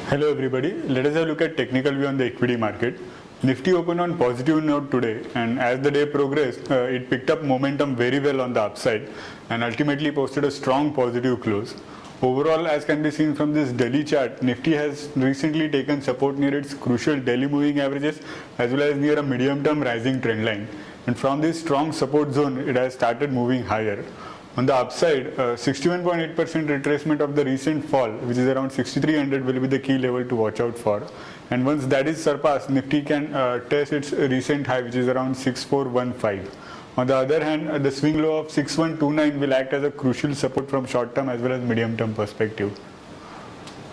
Hello everybody, let us have a look at technical view on the equity market. Nifty opened on positive note today, and as the day progressed, it picked up momentum very well on the upside and ultimately posted a strong positive close. Overall, as can be seen from this daily chart, Nifty has recently taken support near its crucial daily moving averages as well as near a medium-term rising trend line. And from this strong support zone, it has started moving higher. On the upside, 61.8% retracement of the recent fall, which is around 6300, will be the key level to watch out for. And once that is surpassed, Nifty can test its recent high, which is around 6415. On the other hand, the swing low of 6129 will act as a crucial support from short-term as well as medium-term perspective.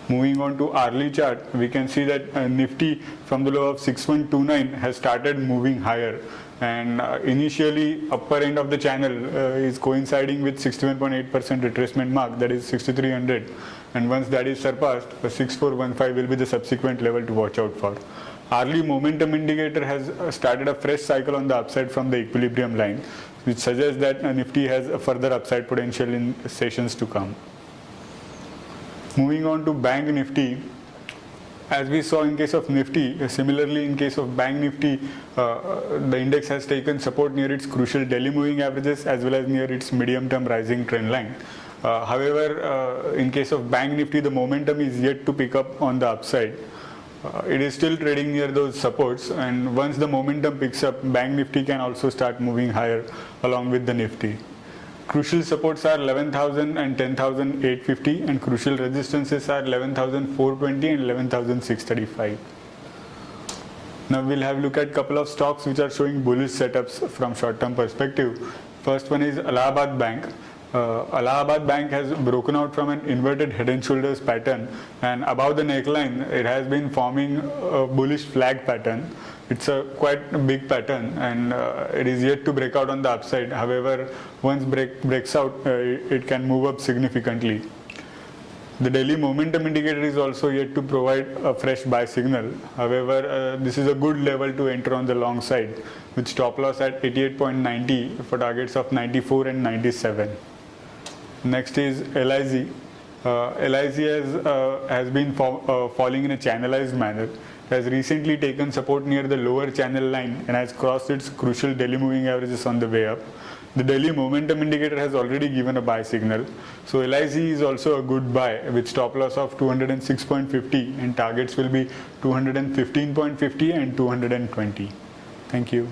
Moving on to hourly chart, we can see that Nifty from the low of 6129 has started moving higher, and initially upper end of the channel is coinciding with 61.8% retracement mark, that is 6300, and once that is surpassed, 6415 will be the subsequent level to watch out for. Hourly momentum indicator has started a fresh cycle on the upside from the equilibrium line, which suggests that Nifty has a further upside potential in sessions to come. Moving on to Bank Nifty, as we saw in case of Nifty, similarly in case of Bank Nifty, the index has taken support near its crucial daily moving averages as well as near its medium-term rising trend line. However, in case of Bank Nifty, the momentum is yet to pick up on the upside. It is still trading near those supports, and once the momentum picks up, Bank Nifty can also start moving higher along with the Nifty. Crucial supports are 11,000 and 10,850, and crucial resistances are 11,420 and 11,635. Now we'll have a look at a couple of stocks which are showing bullish setups from short-term perspective. First one is Allahabad Bank. Allahabad Bank has broken out from an inverted head and shoulders pattern, and above the neckline it has been forming a bullish flag pattern. It's a quite big pattern, and it is yet to break out on the upside. However, once breaks out, it can move up significantly. The daily momentum indicator is also yet to provide a fresh buy signal. However, this is a good level to enter on the long side, with stop loss at 88.90 for targets of 94 and 97. Next is LIZ. LIZ has been falling in a channelized manner. It has recently taken support near the lower channel line and has crossed its crucial daily moving averages on the way up. The daily momentum indicator has already given a buy signal. So LIZ is also a good buy with stop loss of 206.50, and targets will be 215.50 and 220. Thank you.